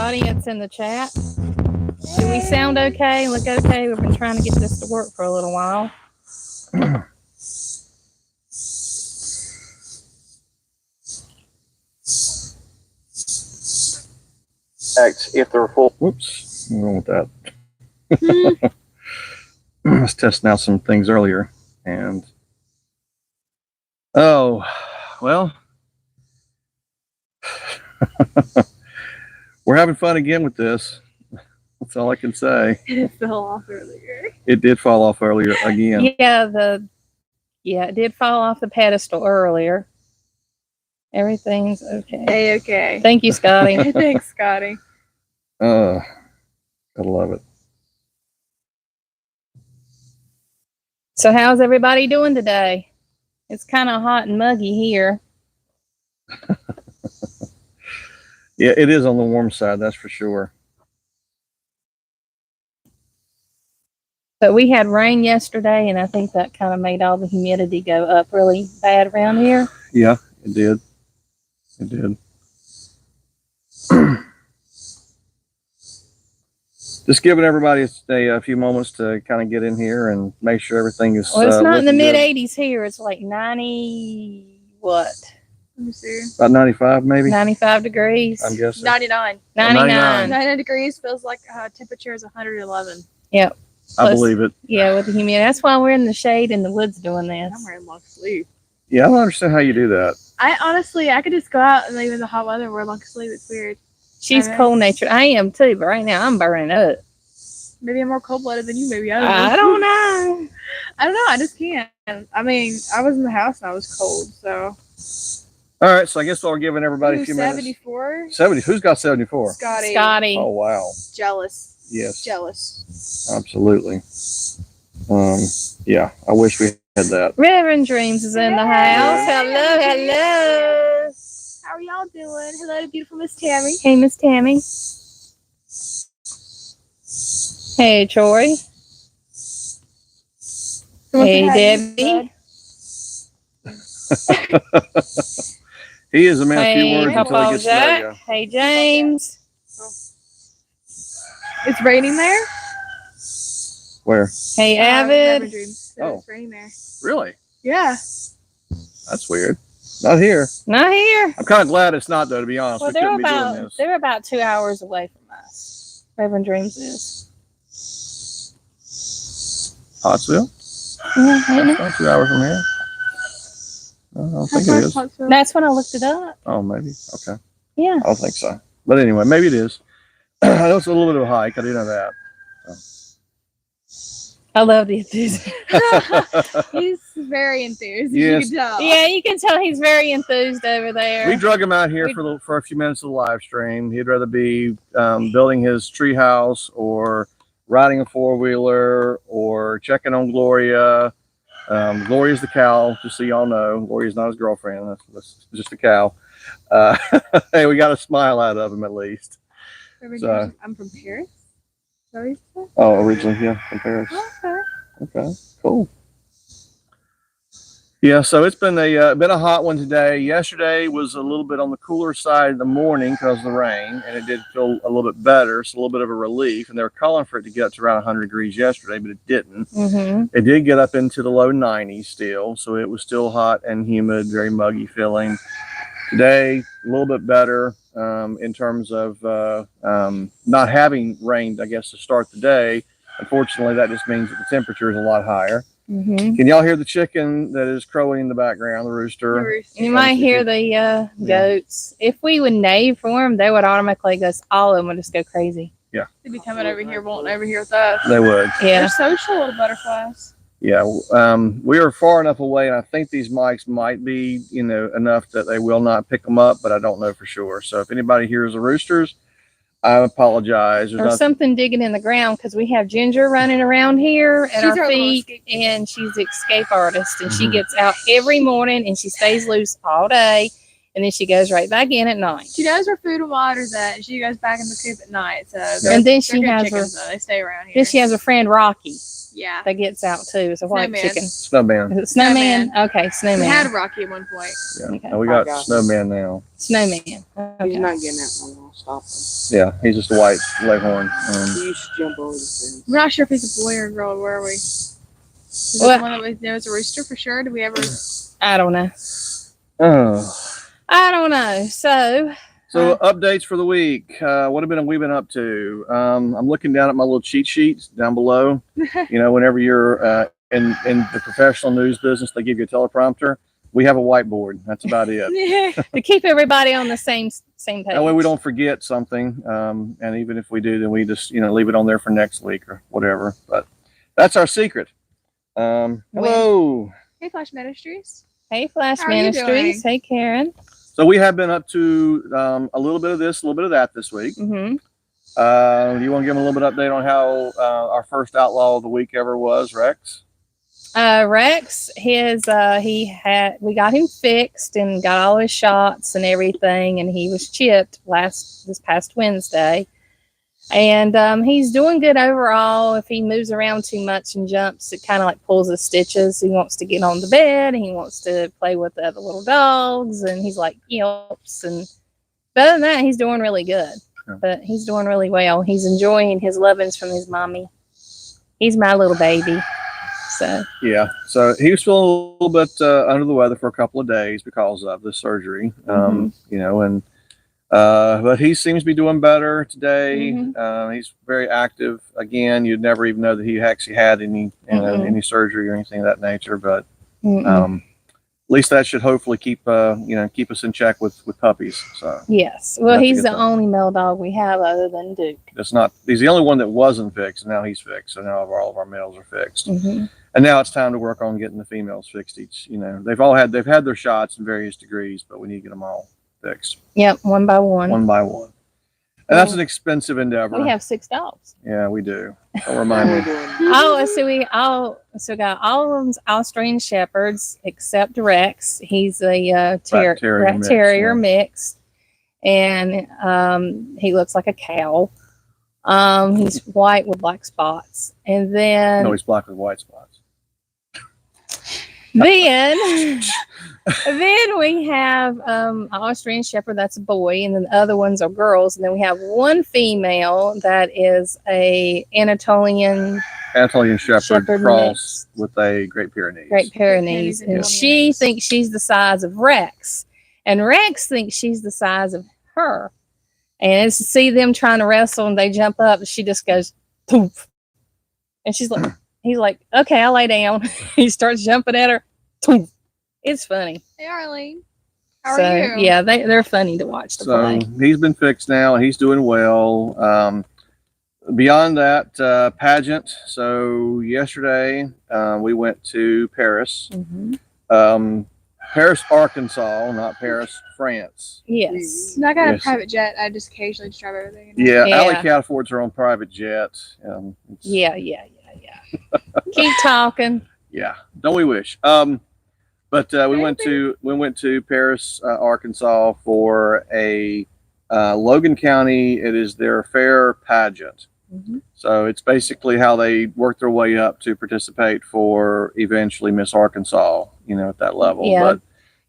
audience in the chat. Do we sound okay? Look okay? We've been trying to get this to work for a little while. If they're full. Whoops, I'm wrong with that. I was testing out some things earlier, and oh, well, we're having fun again with this. That's all I can say. It fell off earlier. It did fall off earlier again. Yeah, it did fall off the pedestal earlier. Everything's okay. Okay. Thank you, Scotty. Thanks, Scotty. Gotta love it. So how's everybody doing today? It's kind of hot and muggy here. Yeah, it is on the warm side, that's for sure. But we had rain yesterday, and I think that kind of made all the humidity go up really bad around here. Yeah, it did. It did. Just giving everybody a few moments to kind of get in here and make sure everything is. Well, it's not in the mid 80s here. It's like 90 what? Let me see. About 95, maybe. 95 degrees. I'm guessing. 99. 99. 99 degrees feels like temperature is 111. Yep. I believe it. Yeah, with the humidity. That's why we're in the shade in the woods doing this. I'm wearing long sleeve. Yeah, I don't understand how you do that. I could just go out and even the hot weather wear long sleeve. It's weird. She's cold natured. I am too, but right now I'm burning up. Maybe I'm more cold blooded than you. Maybe I don't know. I don't know. I just can't. I mean, I was in the house and I was cold. So. All right, so I guess we're giving everybody a few 74? minutes. 70. Who's got 74? Scotty. Oh wow. Jealous. Yes. Jealous. Absolutely. Yeah, I wish we had that. Reverend Dreams is in the house. Hello, hello. How are y'all doing? Hello, beautiful Miss Tammy. Hey, Miss Tammy. Hey, Troy. Hey, Debbie. He is a man of few words until he gets to know you. Hey, James. It's raining there? Where? Hey, Avid. Oh. It's raining there. Really? Yeah. That's weird. Not here. Not here. I'm kind of glad it's not, though, to be honest. Well, they're about 2 hours away from us. Reverend Dreams is. Pottsville? Yeah, it's not 2 hours from here. I don't think it is. That's when I looked it up. Oh, maybe. Okay. Yeah. I don't think so. But anyway, maybe it is. I know it's a little bit of a hike. I do know that. So. I love the enthusiasm. He's very enthused. Yes. You can tell. Yeah, you can tell he's very enthused over there. We drug him out here for a few minutes of the live stream. He'd rather be building his tree house or riding a four-wheeler or checking on Gloria. Gloria's the cow, just so y'all know. Gloria's not his girlfriend. That's just a cow. Hey, we got a smile out of him at least. So, I'm from Paris. Sorry. Oh, originally, yeah, from Paris. Okay, cool. Yeah, so it's been a hot one today. Yesterday was a little bit on the cooler side in the morning because of the rain, and it did feel a little bit better. It's a little bit of a relief, and they were calling for it to get up to around 100 degrees yesterday, but it didn't. It did get up into the low 90s still, so it was still hot and humid, very muggy feeling. Today, a little bit better in terms of not having rained, I guess, to start the day. Unfortunately, that just means that the temperature is a lot higher. Can y'all hear the chicken that is crowing in the background, the rooster? You might hear the goats. If we would neigh for them, they would automatically all of them would just go crazy. Yeah. They'd be coming over here, wanting over here with us. They would. Yeah. They're social little butterflies. Yeah. We are far enough away, and I think these mics might be, enough that they will not pick them up, but I don't know for sure. So if anybody hears the roosters, I apologize. Or something digging in the ground, because we have Ginger running around here at our feet, and she's an escape artist, and she gets out every morning and she stays loose all day, and then she goes right back in at night. She knows where food and water's at, and she goes back in the coop at night. So And then they're she good has chickens, though. They stay around here. Then she has a friend Rocky Yeah. that gets out too. It's a white Snowman. chicken. Snowman. Is it Snowman? Snowman. Okay, We Snowman. had Rocky at one point. Yeah. Okay. And we got Snowman now. Snowman. He's Okay. not getting out no more. Stop him. Yeah, he's just a white leghorn. He used to jump over the fence. We're not sure if he's a boy or a girl. Where are we? Is Well- it the one that we know is a rooster for sure? Did we ever? I don't know. Oh. I don't know. So updates for the week. What have we been up to? I'm looking down at my little cheat sheets down below. You know, whenever you're in the professional news business, they give you a teleprompter. We have a whiteboard. That's about it. To keep everybody on the same page. That way we don't forget something. And even if we do, then we just, leave it on there for next week or whatever. But that's our secret. Hello. Hey, Flash Ministries. Hey, Flash How are you Ministries. doing? Hey, Karen. So we have been up to a little bit of this, a little bit of that this week. Mm-hmm. You want to give them a little bit of update on how our first outlaw of the week ever was, Rex? Rex, we got him fixed and got all his shots and everything, and he was chipped this past Wednesday. And he's doing good overall. If he moves around too much and jumps, it kind of like pulls his stitches. He wants to get on the bed and he wants to play with the other little dogs, and he's like yelps. But other than that, he's doing really good. Yeah. But he's doing really well. He's enjoying his lovings from his mommy. He's my little baby. So Yeah. So he was feeling a little bit under the weather for a couple of days because of the surgery. But he seems to be doing better today. He's very active. Again, you'd never even know that he actually had any surgery or anything of that nature. But at least that should hopefully keep us in check with puppies. So yes, well, That's a he's good the thing. only male dog we have other than Duke. he's the only one that wasn't fixed, and now he's fixed. So now all of our males are fixed. Mm-hmm. And now it's time to work on getting the females fixed. They've had their shots in various degrees, but we need to get them all fixed Yep, one by one. one by one. And that's an expensive endeavor. We have 6 dogs. Yeah, we do. Don't remind me. So got all of them's Austrian Shepherds except Rex. He's a Rat terrier terrier mix, mix, and he looks like a cow. He's white with black spots, and then No, he's black with white spots. then we have an Austrian Shepherd that's a boy, and then the other ones are girls, and then we have one female that is a Anatolian Shepherd Shepherd cross with a Great Pyrenees. Great Pyrenees, Yeah. and she thinks she's the size of Rex, and Rex thinks she's the size of her. And it's to see them trying to wrestle, and they jump up, and she just goes, poof. And he's like, okay, I'll lay down. He starts jumping at her. Poof. It's funny. Hey, Arlene. How are you? Yeah, they're funny to watch to So play. he's been fixed now. He's doing well. Beyond that, pageant. So yesterday we went to Paris. Mm-hmm. Paris, Arkansas, not Paris, France. Yes. No, I got Yes. a private jet. I just occasionally just drive everything. Yeah, Yeah. Allie can't afford her own private jet. Yeah. Keep talking. Yeah, don't we wish? But we went to Paris, Arkansas for a Logan County. It is their fair pageant. Mm-hmm. So it's basically how they work their way up to participate for eventually Miss Arkansas. At that level. Yeah. But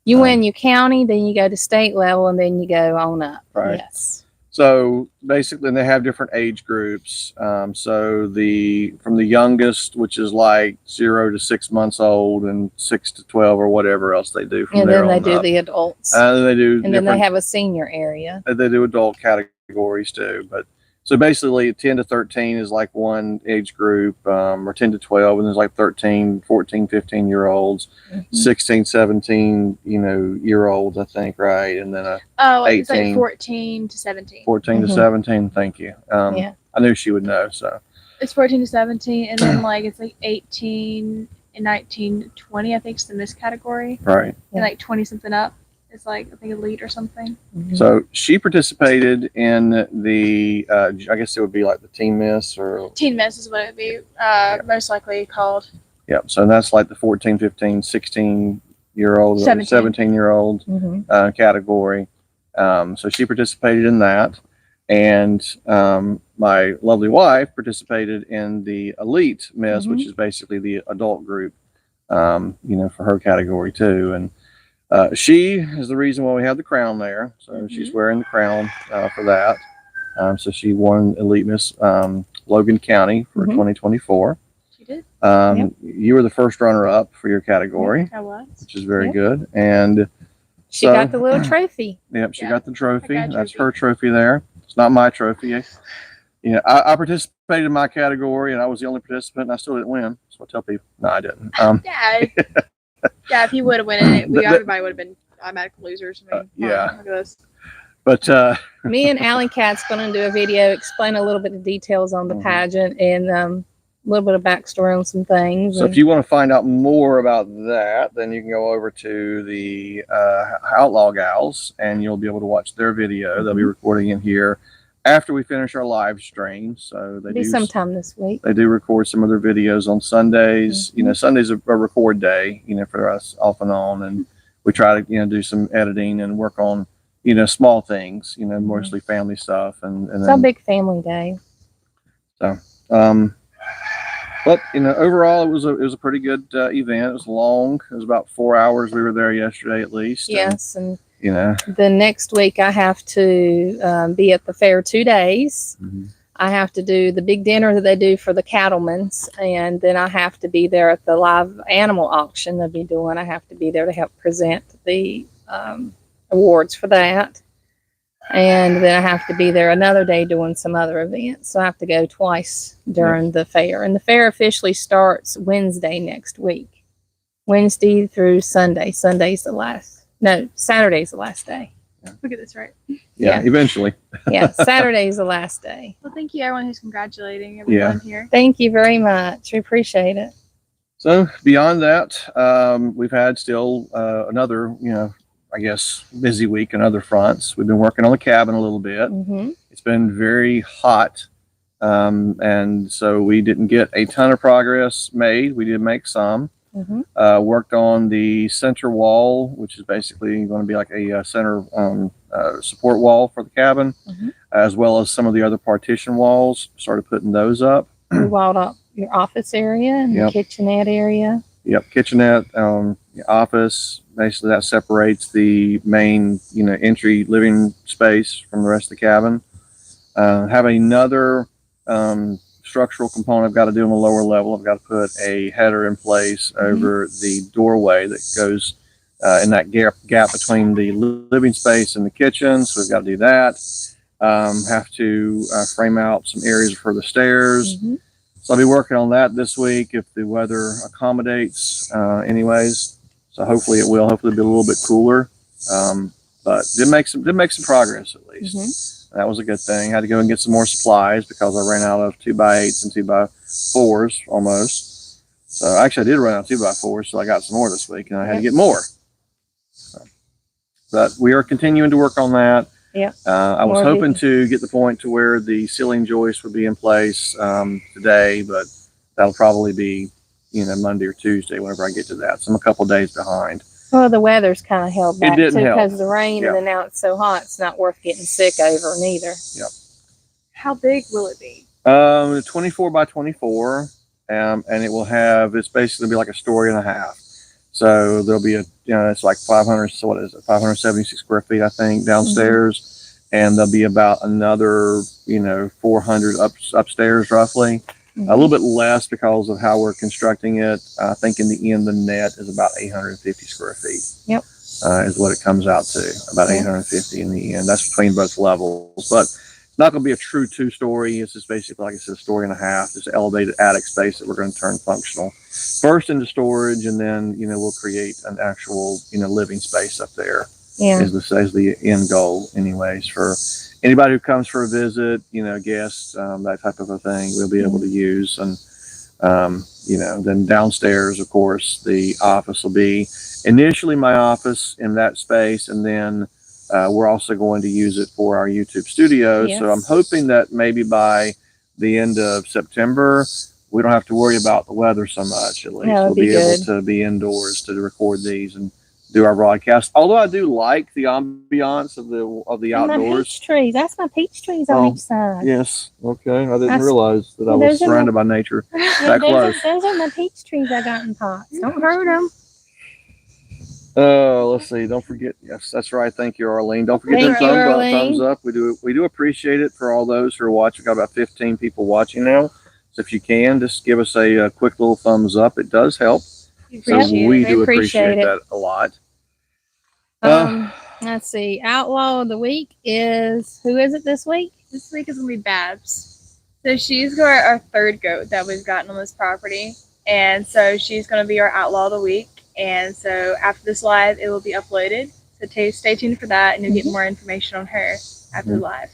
You win your county, then you go to state level, and then you go on up. Right. Yes. so basically, they have different age groups. So from the youngest, which is like 0 to 6 months old, and 6 to 12, or whatever else they do from And there then they on do up. the adults. And then they do And then they different- have a senior area. they do adult categories too. But so basically 10 to 13 is like one age group, or 10 to 12, and there's like 13, 14, 15-year-olds, Mhm. 16, 17, year olds, I think, right? And then It's like 18. 14 to 17. 14 to Mhm. 17, thank you. Yeah. I knew she would know, so. It's 14 to 17, and then it's like 18 and 19, 20. I think is the miss category, Right. and like 20 something up. It's like I think elite or something. Mhm. So she participated in the, I guess it would be like the team miss or, Teen miss is what it would be most likely called. yeah. So that's like the 14, 15, 16 17-year-old, 17-year-old category. So she participated in that, and my lovely wife participated in the Elite Miss, which is basically the adult group, for her category too. And she is the reason why we have the crown there. So she's wearing the crown for that. So she won Elite Miss Logan County for 2024. She did. You were the first runner-up for your category. I was. Which is very good. And she got the little trophy. Yep, she got the trophy. That's her trophy there. It's not my trophy. I participated in my category, and I was the only participant, and I still didn't win. So I tell people, no, I didn't. Yeah, if he would have won it, everybody would have been automatic losers. I mean, yeah. Look at this. But me and Allie Cat's going to do a video, explain a little bit of details on the pageant and a little bit of backstory on some things. So if you want to find out more about that, then you can go over to the Outlaw Gals, and you'll be able to watch their video. They'll be recording it here after we finish our live stream. So they do sometime this week. They do record some of their videos on Sundays. Sunday's a record day, for us off and on, and we try to do some editing and work on small things, mostly family stuff, and it's a big family day. So but overall it was a pretty good event. It was long. It was about 4 hours. We were there yesterday at least. Yes. And the next week I have to be at the fair 2 days. I have to do the big dinner that they do for the cattlemen's, and then I have to be there at the live animal auction they'll be doing. I have to be there to help present the awards for that, and then I have to be there another day doing some other events. So I have to go twice during the fair, and the fair officially starts Wednesday next week, Wednesday through Sunday. Saturday's the last day. Look at this, right? Yeah, eventually. Saturday's the last day. Well, thank you everyone who's congratulating everyone here. Thank you very much. We appreciate it. So beyond that, we've had still another I guess busy week on other fronts. We've been working on the cabin a little bit. It's been very hot, and so we didn't get a ton of progress made. We did make some. Worked on the center wall, which is basically going to be like a center support wall for the cabin, as well as some of the other partition walls. Started putting those up. We walled up your office area and the kitchenette area. Kitchenette, office. Basically, that separates the main, entry living space from the rest of the cabin. Have another structural component I've got to do on the lower level. I've got to put a header in place over the doorway that goes in that gap between the living space and the kitchen. So we've got to do that. Have to frame out some areas for the stairs. So I'll be working on that this week if the weather accommodates anyways. So hopefully it will. Hopefully it'll be a little bit cooler. But did make some progress at least. That was a good thing. Had to go and get some more supplies because I ran out of 2x8s and 2x4s almost. So actually I did run out of 2x4s, so I got some more this week, and I had to get more. So, but we are continuing to work on that. I was hoping to get the point to where the ceiling joist would be in place today, but that'll probably be Monday or Tuesday whenever I get to that. So I'm a couple days behind. Well, the weather's kind of held back too because of the rain, and then now it's so hot, it's not worth getting sick over neither. How big will it be? 24 by 24, and it will have, it's basically be like a story and a half. So there'll be it's like 576 square feet, I think, downstairs, and there'll be about another, 400 upstairs roughly. A little bit less because of how we're constructing it. I think in the end, the net is about 850 square feet. Is what it comes out to, about 850 in the end. That's between both levels, but it's not going to be a true 2-story. It's just basically, like I said, a story and a half. Just elevated attic space that we're going to turn functional. First into storage, and then we'll create an actual living space up there. As the end goal, anyways, for anybody who comes for a visit, guests, that type of a thing, we'll be able to use. And then downstairs, of course, the office will be initially my office in that space, and then we're also going to use it for our YouTube studio. So I'm hoping that maybe by the end of September, we don't have to worry about the weather so much. At least we'll be able to be indoors to record these and do our broadcast. Although I do like the ambiance of the And my outdoors. peach trees. That's my peach trees on Oh, each side. Yes. Okay. I didn't That's- realize that I well, was those are surrounded by nature that close. Those are my peach trees I got in pots. Don't hurt them. Let's see. Don't forget. Yes, that's right. Thank you, Arlene. Don't forget Thank them you, Arlene. thumbs up. We do appreciate it for all those who are watching. We've got about 15 people watching now. So if you can, just give us a quick little thumbs up. It does help. So we do appreciate that a lot. Let's see. Outlaw of the week is who is it this week? This week is gonna be Babs. So she's our third goat that we've gotten on this property, and so she's gonna be our outlaw of the week. And so after this live, it will be uploaded. So stay tuned for that, and you'll get more information on her after the live.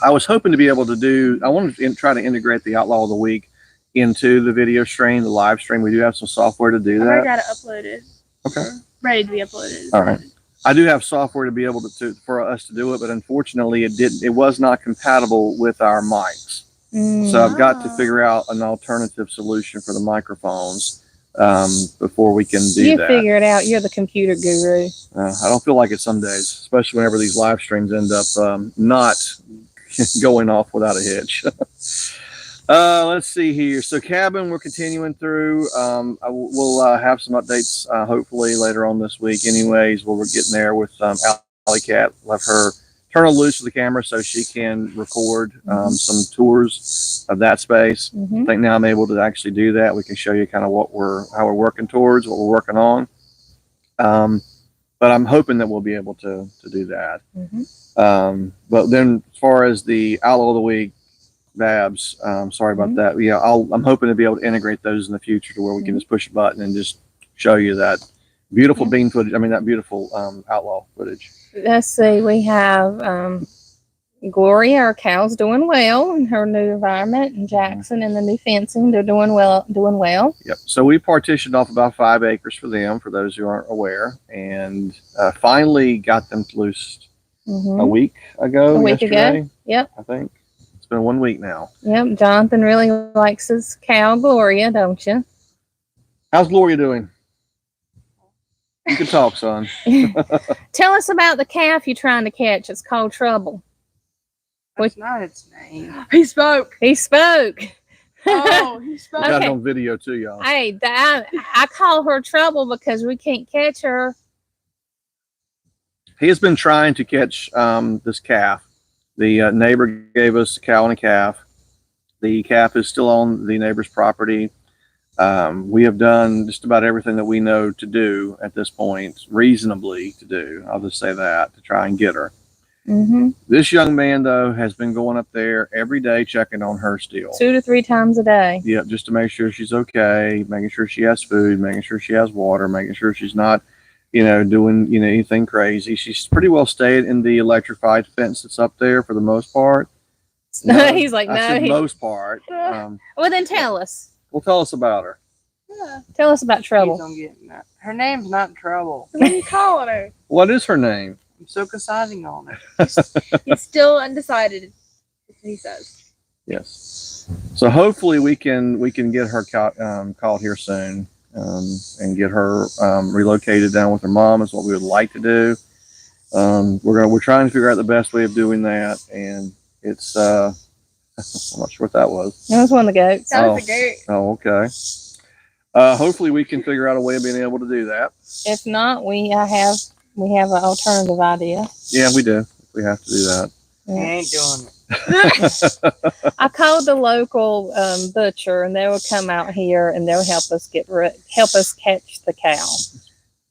I was hoping to be able to do. I wanted to try to integrate the outlaw of the week into the video stream, the live stream. We do have some software to do I that. already got it uploaded. Okay. Ready to be uploaded. All right. I do have software to be able to for us to do it, but unfortunately it was not compatible with our mics. So I've got to figure out an alternative solution for the microphones before we can do that. You figure it out. You're the computer guru. I don't feel like it some days, especially whenever these live streams end up not going off without a hitch. Let's see here. So cabin, we're continuing through. We'll have some updates hopefully later on this week. Anyways, we're getting there with Alley Cat. Let her turn her loose with the camera so she can record some tours of that space. I think now I'm able to actually do that. We can show you kind of how we're working towards, what we're working on. But I'm hoping that we'll be able to do that. But then as far as the Outlaw of the Week, Babs, sorry about that. Yeah, I'm hoping to be able to integrate those in the future to where we can just push a button and just show you that beautiful bean footage. I mean, that beautiful outlaw footage. Let's see. We have Gloria, our cow's doing well in her new environment, and Jackson and the new fencing, they're doing well. Yep. So we partitioned off about 5 acres for them, for those who aren't aware, and finally got them loosed a week ago. A week yesterday, ago. Yep. I think it's been 1 week now. Yep. Jonathan really likes his cow, Gloria, don't you? How's Gloria doing? You can talk, son. Tell us about the calf you're trying to catch. It's called Trouble. That's not its name. He spoke. He spoke. Oh, he spoke. Got it Okay. on video too, y'all. Hey, I call her Trouble because we can't catch her. He has been trying to catch this calf. The neighbor gave us a cow and a calf. The calf is still on the neighbor's property. We have done just about everything that we know to do at this point, reasonably to do. I'll just say that, to try and get her. This young man, though, has been going up there every day checking on her still. 2 to 3 times a day. Yeah, just to make sure she's okay, making sure she has food, making sure she has water, making sure she's not, doing, anything crazy. She's pretty well stayed in the electrified fence that's up there for the most part. He's like, I no. said most part. Well, then tell us. Well, tell us about her. Yeah. Tell us about Please Trouble. don't get in that. Her name's not Trouble. What are you calling her? What is her name? I'm still deciding on it. He's still undecided. He says. Yes. So hopefully we can get her called here soon and get her relocated down with her mom is what we would like to do. We're trying to figure out the best way of doing that, and it's I'm not sure what that was. That was one of the goats. That was a goat. Oh, okay. Hopefully we can figure out a way of being able to do that. If not, we have an alternative idea. Yeah, we do. We have to do that. He ain't doing it. I called the local butcher, and they will come out here and they'll help us catch the cow,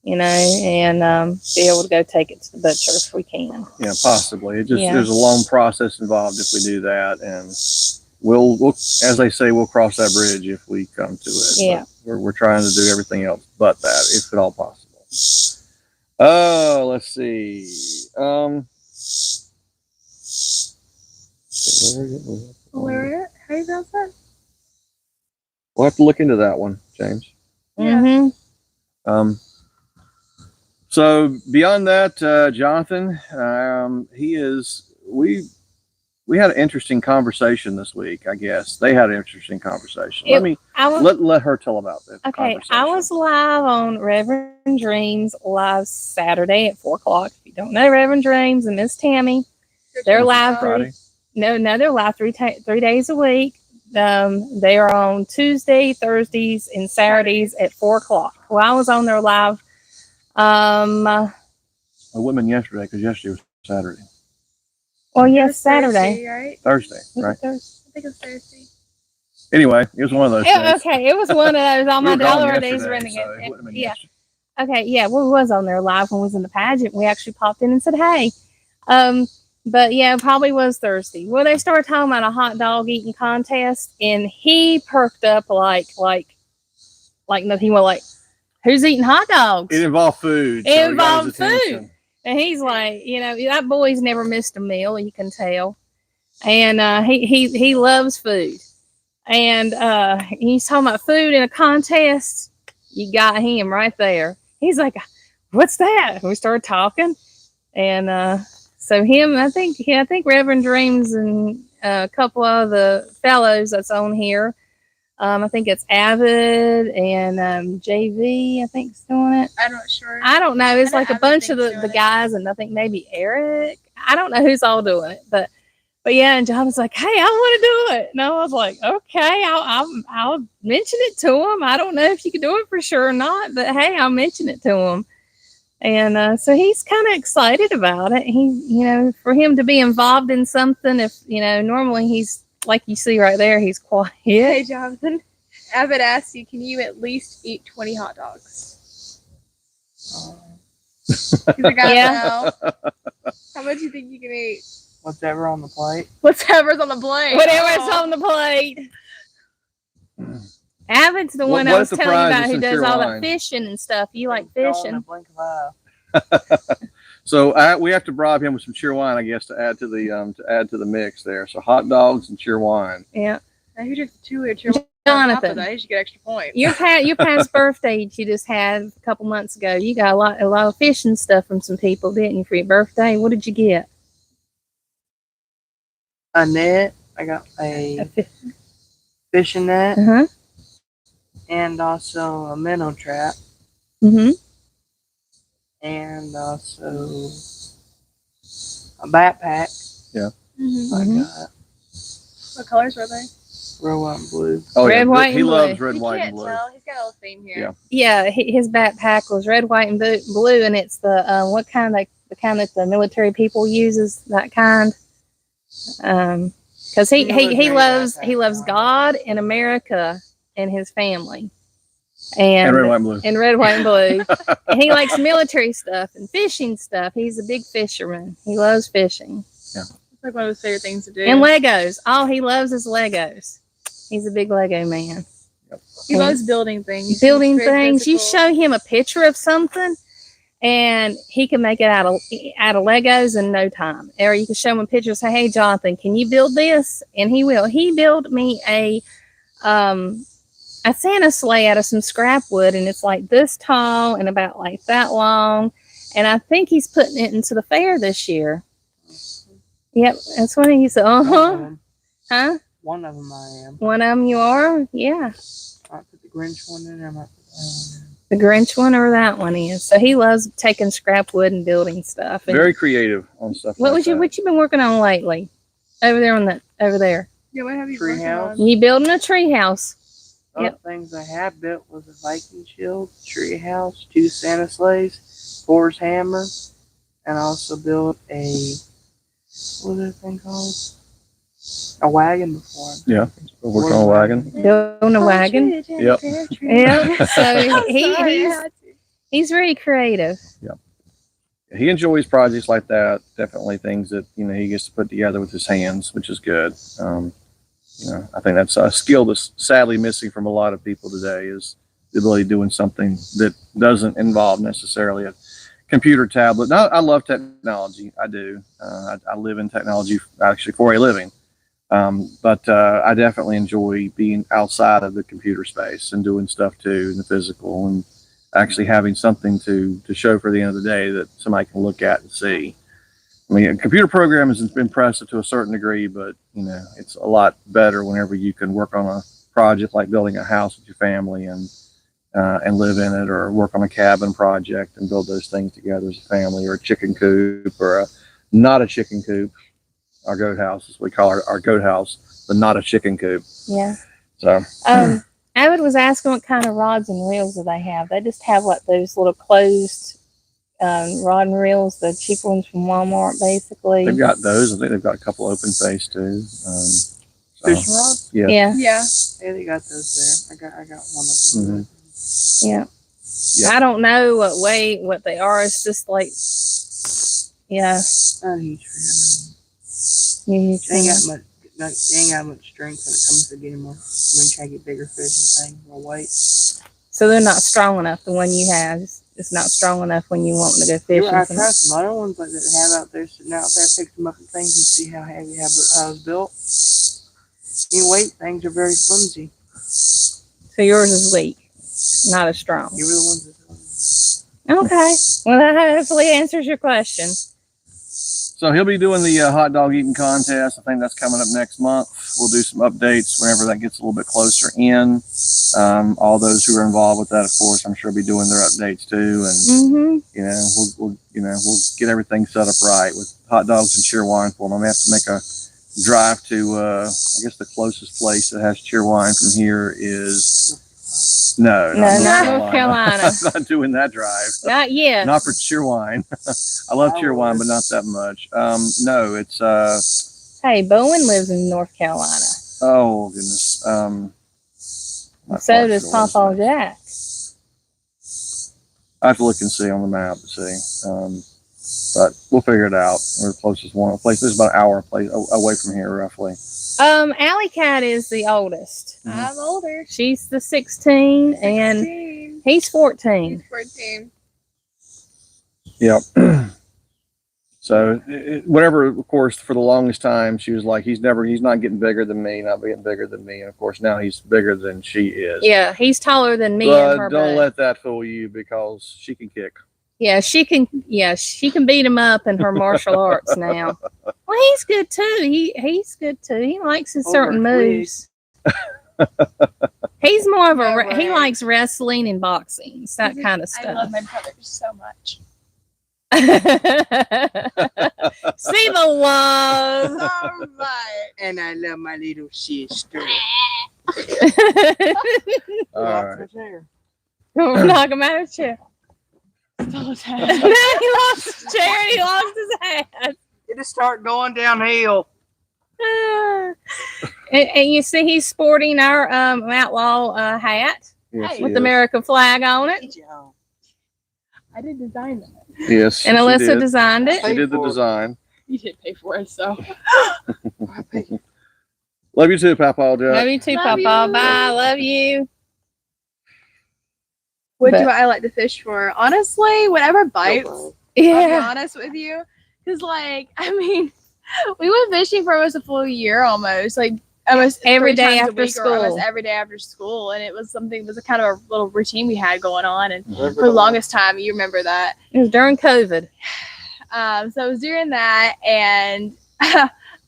and be able to go take it to the butcher if we can. Yeah, possibly. There's a long process involved if we do that, and we'll as they say, we'll cross that bridge if we come to it. Yeah. But we're trying to do everything else but that, if at all possible. Oh, let's see. Where? How do you pronounce that? We'll have to look into that one, James. Yeah. So beyond that, Jonathan, we had an interesting conversation this week. I guess they had an interesting conversation. I was, let her tell about that. okay, Conversation. I was live on Reverend Dreams live Saturday at 4 o'clock. If you don't know Reverend Dreams and Miss Tammy, they're live. Friday. No, they're live 3 days a week. They are on Tuesday, Thursdays, and Saturdays at 4 o'clock. Well, I was on their live. I went in yesterday because yesterday was Saturday. Well, yes, Saturday. Thursday, right? I think it's Thursday. Anyway, it was one of those. Yeah, days. okay, it was one of those. All We my were gone dollar days yesterday, running so it it. wouldn't have been Yeah. yesterday. Okay, yeah, well, we was on there live when we was in the pageant. We actually popped in and said, hey. But yeah, it probably was Thursday. Well, they started talking about a hot dog eating contest, and he perked up like no, he went like, who's eating hot dogs? It involved food. It so got involved his attention. food. And he's like, that boy's never missed a meal, you can tell. And he loves food. And he's talking about food in a contest. You got him right there. He's like, what's that? We started talking. And so him, I think Reverend Dreams and a couple of the fellows that's on here. I think it's Avid and JV, I think is doing it. I'm not sure. I don't know. It's I know like a Avid bunch of thinks the doing it. guys, and I think maybe Eric. I don't know who's all doing it, but yeah. And John was like, "Hey, I want to do it," and I was like, "Okay, I'll mention it to him. I don't know if you can do it for sure or not, but hey, I'll mention it to him." And so he's kind of excited about it. He, for him to be involved in something, if normally he's like you see right there, he's quiet. Hey, Jonathan. Abbott asked you, can you at least eat 20 hot dogs? He's like, Yeah. How much do you think you can eat? Whatever on the plate. Whatever's on the plate. Whatever's on the plate. Avid's the one I was telling you about who does all that fishing and stuff. You like Gone in a fishing? blink of an eye. So we have to bribe him with some cheer wine, I guess, to add to the mix there. So hot dogs and cheer wine. Yeah. Now, who drinks the 2-liter? Jonathan. That, you should get extra points. Your past birthday you just had a couple months ago. You got a lot of fishing stuff from some people, didn't you, for your birthday? What did you get? A net. I got a fishing net Uh-huh. and also a minnow trap Mm-hmm. and also a backpack. Mm-hmm. I got What colors were they? red, white, and blue. Oh, Red, yeah. white, He and loves blue. red, You white, can't and blue. tell. He's got a little theme here. Yeah. Yeah, his backpack was red, white, and blue, and it's the what kind the kind that the military people uses, that kind. Because he loves God and America and his family, And red, white, and blue. and red, white, and blue. And he likes military stuff and fishing stuff. He's a big fisherman. He loves fishing It's like one of his favorite things to do. and Legos. All he loves is Legos. He's a big Lego man. He loves building things. Building He's very things. You physical. show him a picture of something, and he can make it out of Legos in no time. Or you can show him a picture and say, "Hey, Jonathan, can you build this?" And he will. He built me a Santa sleigh out of some scrap wood, and it's like this tall and about like that long. And I think he's putting it into the fair this year. Yep, that's what he said. Huh? One of them I am. One of them you are? Yeah. I might put the Grinch one in there. I might put that one in. The Grinch one or that one is. So he loves taking scrap wood and building stuff. And Very creative on stuff. what like that. you been working on lately? Over there. Yeah, what have you Tree working house. on? You building a tree house. Other Yep. things I have built was a Viking shield, tree house, 2 Santa sleighs, Thor's hammer, and I also built a what is that thing called? A wagon before. Yeah, we're working on a wagon. Building a wagon. Yep. Yeah. So Sorry, he's very creative. He enjoys projects like that. Definitely things that he gets to put together with his hands, which is good. I think that's a skill that's sadly missing from a lot of people today, is the ability of doing something that doesn't involve necessarily a computer tablet. Now, I love technology. I do. I live in technology actually for a living. But I definitely enjoy being outside of the computer space and doing stuff too in the physical, and actually having something to show for the end of the day that somebody can look at and see. I mean, a computer program is impressive to a certain degree, but you know, it's a lot better whenever you can work on a project like building a house with your family and live in it, or work on a cabin project and build those things together as a family, or a chicken coop, or not a chicken coop. Our goat house, as we call our goat house, but not a chicken coop. Yeah. So, Avid was asking what kind of rods and reels do they have. They just have like those little closed rod and reels, the cheap ones from Walmart, basically. they've got those. I think they've got a couple open face too. Fishing rods? Yeah. Yeah. Yeah. Yeah, they got those there. I got one of them. Yeah. Yeah. I don't know what they are. It's just like, yeah. Not a huge fan. You They ain't got much strength when it comes to getting more. When you try to get bigger fish and things, more weight. So they're not strong enough. The one you have, it's not strong enough when you want to go fishing. I tried some other ones like that they have out there, sitting out there, picked them up and things, and see how heavy, how it was built. You weight things are very flimsy. So yours is weak, not as strong. You were the ones that. Okay. Well, that hopefully answers your question. So he'll be doing the hot dog eating contest. I think that's coming up next month. We'll do some updates whenever that gets a little bit closer in. All those who are involved with that, of course, I'm sure will be doing their updates too. And you know, we'll get everything set up right with hot dogs and cheer wine for them. I'm gonna have to make a drive to I guess the closest place that has cheer wine from here is not North Carolina. I'm not doing that drive. Not yet. Not for cheer wine. I love cheer wine, but not that much. No, it's Hey, Bowen lives in North Carolina. oh goodness. So does Papa Jack. I have to look and see on the map to see. But we'll figure it out. We're the closest one. Place is about an hour away from here, roughly. Alley Cat is the oldest. I'm older. She's the 16, and 16. he's 14. He's 14. Yep. So whatever, of course, for the longest time, she was like, he's not getting bigger than me, not getting bigger than me. And of course, now he's bigger than she is. Yeah, he's taller than me But and her. don't let that fool you, because she can kick. Yeah, she can beat him up in her martial arts now. Well, he's good too. He's good too. He likes his certain moves. He's more of he likes wrestling and boxing. It's that kind of I stuff. love my brothers so much. See the love. All right. And I love my little sister. All right. Knock him out of his chair. Stole his Then hat. he lost his chair and he lost his hat. It'll start going downhill. And you see he's sporting our outlaw hat Yes, Hey. with the American flag on it. I did design that. Yes. And she Alyssa did. designed it. She did the design. You did pay for it, so. Love you too, Papa. Love you too, Love Papa. you. Bye. Love you. What But- do I like to fish for? Honestly, whatever bites. I'll be Yeah. honest with you. Because, like, I mean, we went fishing for almost a full year almost. Like, almost Every 3 day times a after week or almost school. every day after school. And it was a kind of a little routine we had going on. And for the longest time, you remember that. It was during COVID. So it was during that. And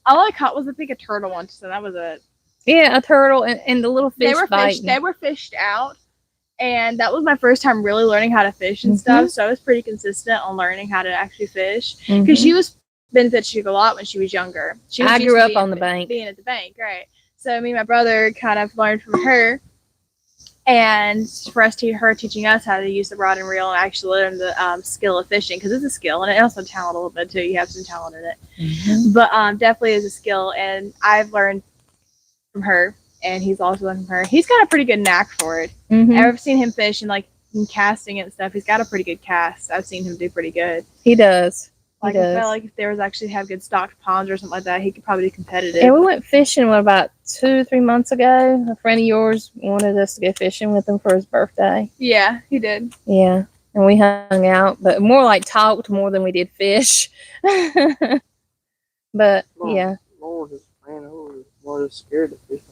all I caught was, I think, a turtle once. So that was it. Yeah, a turtle and the little fish biting. They were fished out. And that was my first time really learning how to fish and stuff. So I was pretty consistent on learning how to actually fish. Because she was been fishing a lot when she was younger. I grew up on the bank. Being at the bank, right. So me and my brother kind of learned from her. And for us her teaching us how to use the rod and reel and actually learn the skill of fishing. Because it's a skill. And it also talent a little bit too. You have some talent in it. But definitely is a skill. And I've learned from her. And he's also learned from her. He's got a pretty good knack for it. I've seen him fish and like in casting and stuff. He's got a pretty good cast. I've seen him do pretty good. He does. Like I felt like if there was actually have good stocked ponds or something like that, he could probably be competitive. And we went fishing about 2 or 3 months ago. A friend of yours wanted us to go fishing with him for his birthday. Yeah, he did. Yeah, and we hung out, but more like talked more than we did fish. But yeah, Lord just ran over. Lord is scared to fish.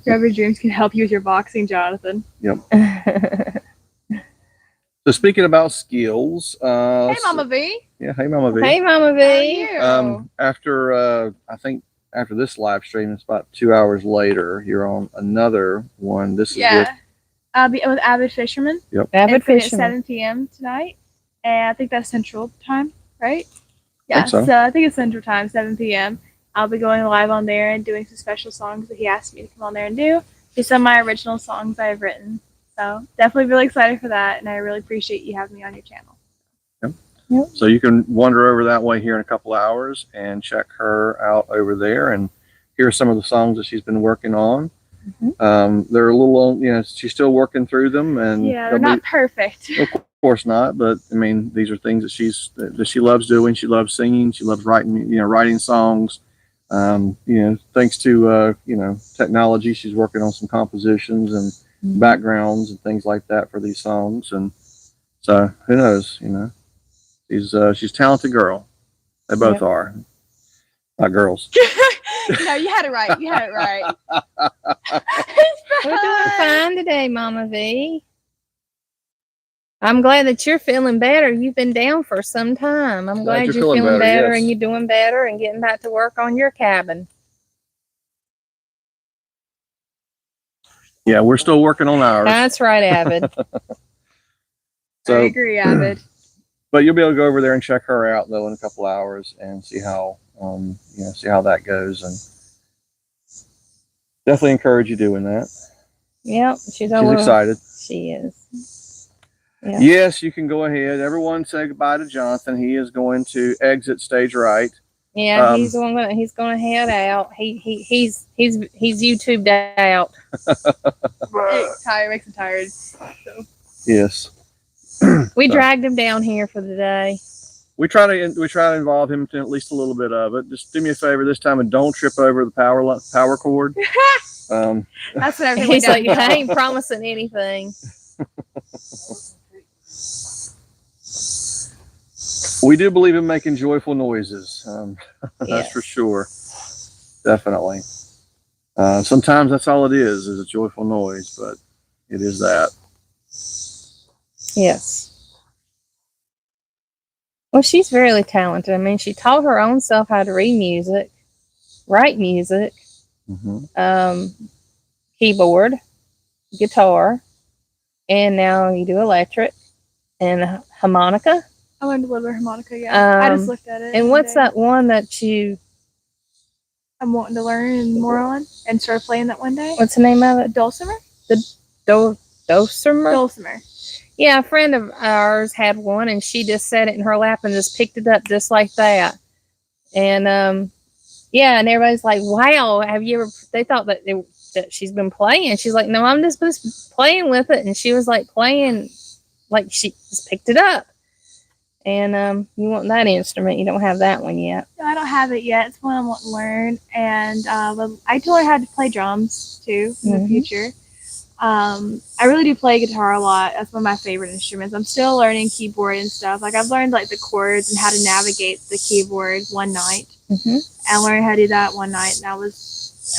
Trevor Dreams can help you with your boxing, Jonathan. So speaking about skills, Hey, Mama V. Yeah. Hey, Mama V. Hey, Mama How are V. you? After I think after this live stream, it's about 2 hours later. You're on another one. This is with I'll be with Avid Fisherman. Yep. Avid It's gonna be at Fisherman. 7 p.m. tonight, and I think that's Central Time, right? I think so. So I think it's Central Time, 7 p.m. I'll be going live on there and doing some special songs that he asked me to come on there and do. Just some of my original songs I've written. So definitely really excited for that, and I really appreciate you having me on your channel. Yep. So you can wander over that way here in a couple hours and check her out over there and hear some of the songs that she's been working on. They're a little, she's still working through them, and Yeah, they're not perfect. Of course not, but I mean, these are things that she loves doing. She loves singing. She loves writing songs. Thanks to technology, she's working on some compositions and backgrounds and things like that for these songs. And so who knows? She's a talented girl. They both are. Not girls. No, you had it right. You had it right. We're doing fine today, Mama V. I'm glad that you're feeling better. You've been down for some time. I'm glad you're feeling better, yes. and you're doing better and getting back to work on your cabin. Yeah, we're still working on ours. That's right, Avid. I agree, Avid. But you'll be able to go over there and check her out though in a couple hours and see how that goes, and definitely encourage you doing that. Yep, she's excited. She is. Yep. Yes, you can go ahead. Everyone say goodbye to Jonathan. He is going to exit stage right. Yeah, he's gonna head out. He's YouTubed out. Tired makes him tired. So. Yes. We dragged him down here for the day. We try to involve him in at least a little bit of it. Just do me a favor this time and don't trip over the power cord. That's what everyone He's like, I ain't promising anything. We do believe in making joyful noises. That's for sure. Definitely. Sometimes that's all it is a joyful noise, but it is that. Yes. Well, she's very talented. I mean, she taught her own self how to read music, write music, keyboard, guitar, and now you do electric and harmonica. I learned a little bit of harmonica, yeah. I just looked at it. And what's that one that I'm wanting to learn more on and start playing that one day? What's the name of it? Dulcimer? The dulcimer? Dulcimer. Yeah, a friend of ours had one, and she just set it in her lap and just picked it up just like that. And and everybody's like, "Wow, have you ever?" They thought that she's been playing. She's like, "No, I'm just playing with it," and she was like playing, like she just picked it up. And you want that instrument? You don't have that one yet. No, I don't have it yet. It's one I want to learn, and I told her how to play drums too in the future. I really do play guitar a lot. That's one of my favorite instruments. I'm still learning keyboard and stuff. Like I've learned like the chords and how to navigate the keyboard one night. I learned how to do that one night, and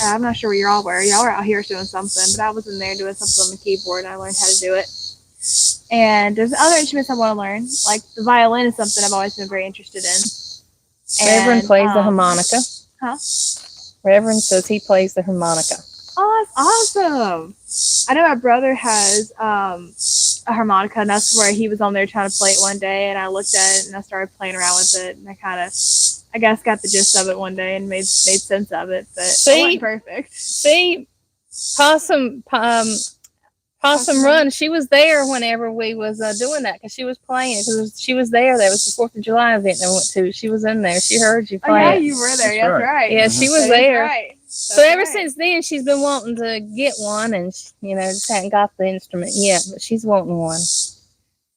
I'm not sure where y'all were. Y'all were out here doing something, but I was in there doing something on the keyboard, and I learned how to do it. And there's other instruments I want to learn. Like the violin is something I've always been very interested in. Reverend plays the harmonica. Huh? Reverend says he plays the harmonica. Oh, that's awesome. I know my brother has a harmonica, and that's where he was on there trying to play it one day, and I looked at it, and I started playing around with it, and I guess, got the gist of it one day and made sense of it, but it wasn't perfect. See, Possum Run, she was there whenever we was doing that, because she was playing, because she was there. That was the 4th of July event I went to. She was in there. She heard you play. Oh, yeah, you were there. That's right. Yeah, she was there. Right. So ever since then, she's been wanting to get one, and just hadn't got the instrument yet, but she's wanting one. So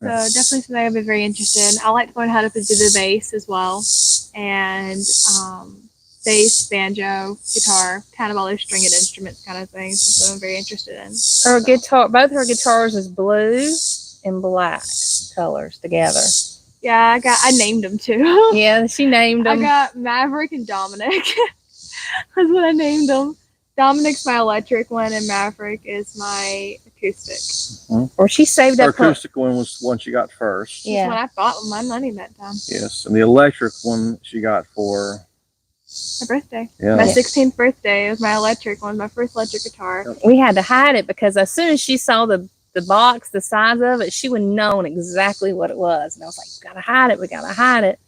definitely something I've been very interested in. I like to learn how to do the bass as well, and bass, banjo, guitar, kind of all those stringed instruments kind of things. Something I'm very interested in. Her guitar, both her guitars is blue and black colors together. Yeah, I named them too. Yeah, she named them. I got Maverick and Dominic. That's what I named them. Dominic's my electric one, and Maverick is my acoustic. Or she saved Her up her. acoustic one was one she got first. Yeah. When I bought my money that time. Yes, and the electric one she got for my birthday. Yeah. My 16th birthday. It was my electric one, my first electric guitar. We had to hide it because as soon as she saw the box, the size of it, she would have known exactly what it was. And I was like, we gotta hide it. We gotta hide it.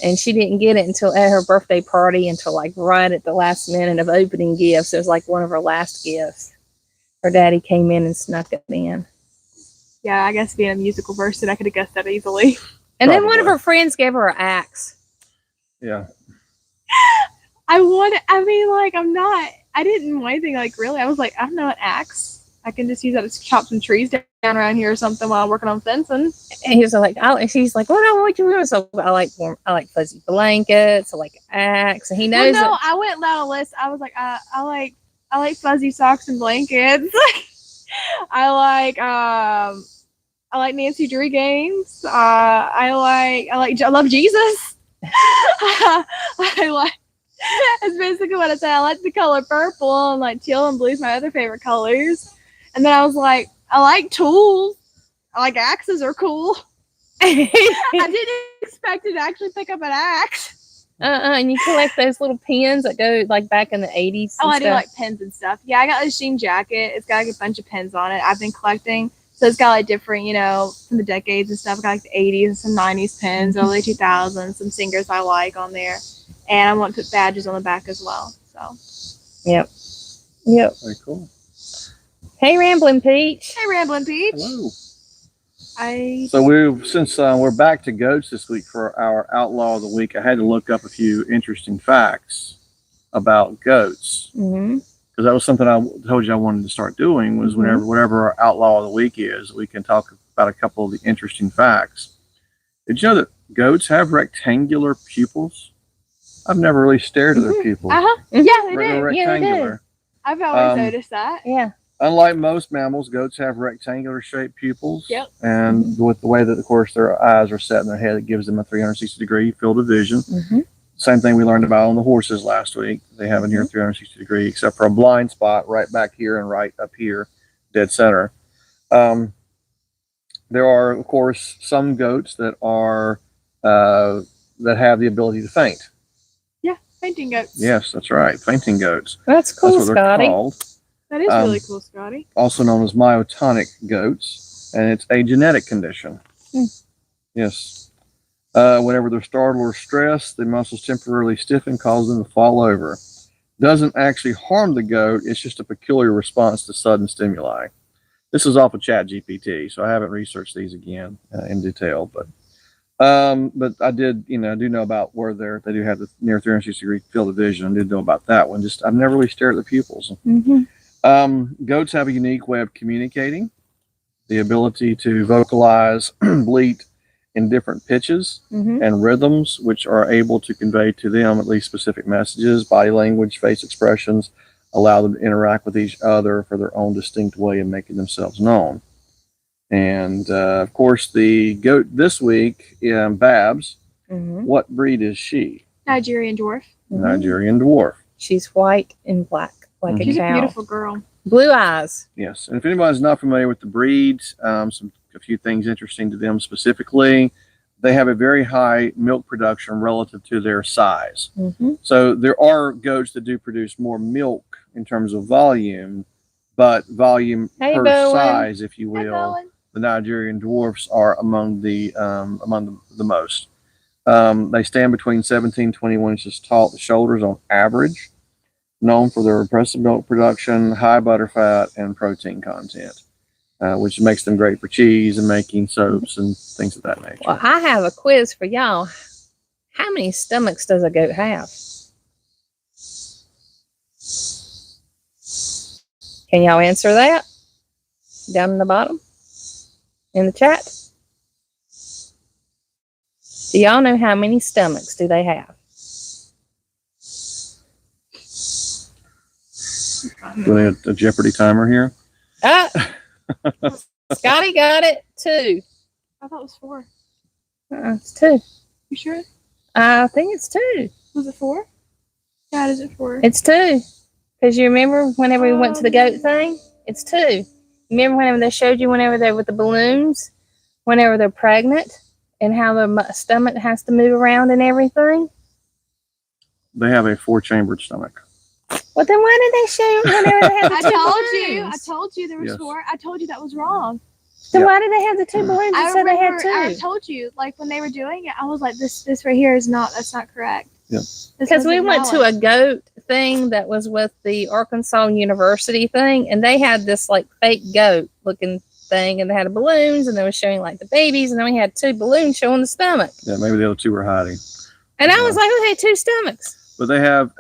And she didn't get it until at her birthday party, until like right at the last minute of opening gifts. It was like one of her last gifts. Her daddy came in and snuck it in. Yeah, I guess being a musical person, I could have guessed that easily. And then one of her friends gave her an axe. Yeah. I didn't want anything like really. I was like, I don't know, an axe. I can just use that to chop some trees down around here or something while I'm working on fencing. And he was like, she's like, what do you want? So I like fuzzy blankets. I like axe. And he knows. Well, no, I went down a list. I was like, I like fuzzy socks and blankets. I like Nancy Drew games. I love Jesus. That's basically what I said. I like the color purple, and like teal and blue is my other favorite colors. And then I was like, I like tools. I like axes are cool. I didn't expect to actually pick up an axe. And you collect those little pins that go like back in the 80s. Oh, I do like pins and stuff. Yeah, I got this jean jacket. It's got like a bunch of pins on it. I've been collecting. So it's got like different, from the decades and stuff. I got like the 80s and some 90s pins, early 2000s, some singers I like on there. And I want to put badges on the back as well. So. Yep. Very cool. Hey, Ramblin' Peach. Hey, Ramblin' Peach. Hello. So we're back to goats this week for our Outlaw of the Week. I had to look up a few interesting facts about goats. Mm-hmm. Because that was something I told you I wanted to start doing, was whatever our Outlaw of the Week is, we can talk about a couple of the interesting facts. Did you know that goats have rectangular pupils? I've never really stared at their pupils. Uh-huh. Yeah, they do. Rectangular. I've always noticed that. Yeah. Unlike most mammals, goats have rectangular shaped pupils. Yep. And with the way that, of course, their eyes are set in their head, it gives them a 360-degree field of vision. Mm-hmm. Same thing we learned about on the horses last week. They have a near 360-degree, except for a blind spot right back here and right up here, dead center. There are, of course, some goats that are that have the ability to faint. Yeah, fainting goats. Yes, that's right, fainting goats. That's cool, that's what Scotty. they're called. That is really cool, Scotty. Also known as myotonic goats, and it's a genetic condition. Yes. Whenever they're startled or stressed, the muscles temporarily stiffen, cause them to fall over. Doesn't actually harm the goat. It's just a peculiar response to sudden stimuli. This is off of ChatGPT, so I haven't researched these again in detail, but I did, I do know about where they do have the near 360-degree field of vision. I did know about that one. Just I've never really stared at the pupils. Mm-hmm. Goats have a unique way of communicating, the ability to vocalize, bleat in different pitches and rhythms, which are able to convey to them at least specific messages. Body language, face expressions allow them to interact with each other for their own distinct way of making themselves known. And of course, the goat this week, Babs, what breed is she? Nigerian dwarf. Nigerian dwarf. She's white and black, like a She's cow. a beautiful girl. Blue eyes. Yes, and if anybody's not familiar with the breeds, a few things interesting to them specifically. They have a very high milk production relative to their size. So there are goats that do produce more milk in terms of volume, but volume per size, if you will, the Nigerian dwarfs are among the most. They stand between 17 and 21 inches tall at the shoulders on average, known for their impressive milk production, high butter fat, and protein content, which makes them great for cheese and making soaps and things of that nature. Well, I have a quiz for y'all. How many stomachs does a goat have? Can y'all answer that? Down in the bottom? In the chat? Do y'all know how many stomachs do they have? Do they have a Jeopardy timer here? Scotty got it. 2. I thought it was 4. It's 2. You sure? I think it's 2. Was it 4? God, is it 4? It's 2. Because you remember whenever we went to the goat thing? It's 2. Remember whenever they showed you whenever they're with the balloons, whenever they're pregnant, and how their stomach has to move around and everything? They have a 4-chambered stomach. Well, then why did they show you whenever they had the 2 balloons? I told you there was Yes. 4. I told you that was wrong. Then Yep. why did they have the 2 balloons and said they had 2? I told you, like when they were doing it, I was like, this right here is not, that's not correct. Yep. Because we went to a goat thing that was with the Arkansas University thing, and they had this like fake goat looking thing, and they had balloons, and they were showing like the babies, and then we had 2 balloons showing the stomach. Yeah, maybe the other 2 were hiding. And I was like, oh, they had 2 stomachs. But they have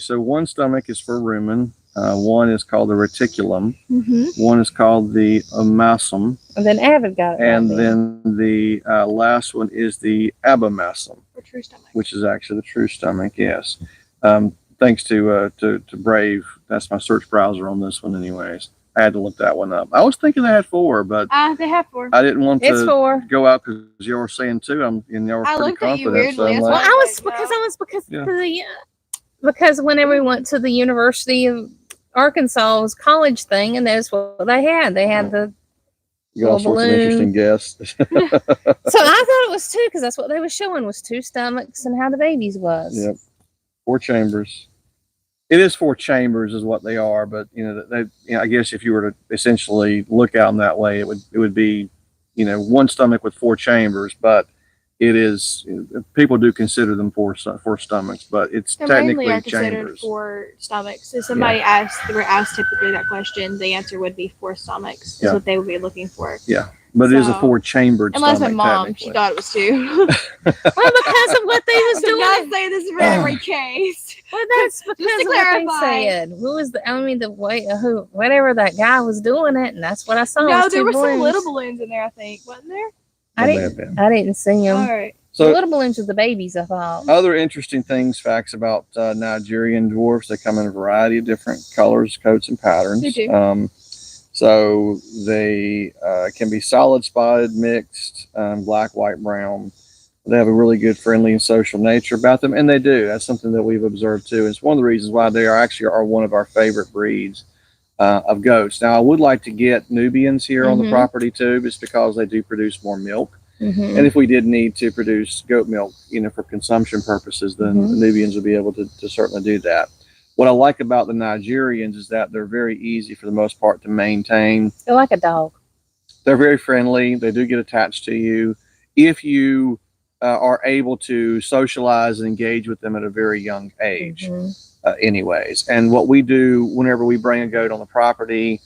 so one stomach is for rumen. One is called the reticulum. Mm-hmm. One is called the omasum. And then Avid got it. And then the last one is the abomasum, For true stomach. which is actually the true stomach. Yes. Thanks to Brave. That's my search browser on this one, anyways. I had to look that one up. I was thinking they had 4, but They have 4. I didn't want It's to 4. go out because you were saying 2. And you were I pretty looked at you confident. So weirdly. I'm That's like, Well, Yeah. because whenever we went to the University of Arkansas's college thing, and that's what they had. They had the. you got all sorts of balloon. interesting guests. So I thought it was 2 because that's what they were showing was 2 stomachs and how the babies was. Yep. 4 chambers. It is 4 chambers is what they are, but I guess if you were to essentially look at them that way, it would be, one stomach with 4 chambers, but it is, people do consider them 4 stomachs, but it's They mainly technically are considered chambers. 4 stomachs. So somebody were asked typically that question, the answer would be 4 stomachs. Is Yeah. what they would be looking for. Yeah, but it is a So- 4-chambered Unless stomach. my mom, she technically. thought it was 2. Well, because of what they was Do doing. not say this for every case. Well, that's because to of what they clarify. said. Who was the? I mean, the way whatever that guy was doing it, and that's what I saw. No, was there 2 were some balloons. little balloons in there, I think. Wasn't there? I That may have been. didn't see them. All right. The So little balloons with the babies, I thought. other interesting facts about Nigerian dwarfs, they come in a variety of different colors, coats, and patterns. They do. So they can be solid spotted, mixed, black, white, brown. They have a really good friendly and social nature about them, and they do. That's something that we've observed too. It's one of the reasons why they are one of our favorite breeds of goats. Now, I would like to get Nubians here on the Mhm. property too, just because they do produce more milk. Mm-hmm. And if we did need to produce goat milk, for consumption purposes, then Mhm. the Nubians would be able to certainly do that. What I like about the Nigerians is that they're very easy for the most part to maintain. They're like a dog. They're very friendly. They do get attached to you if you are able to socialize and engage with them at a very young age. Mhm. Anyways, and what we do whenever we bring a goat on the property,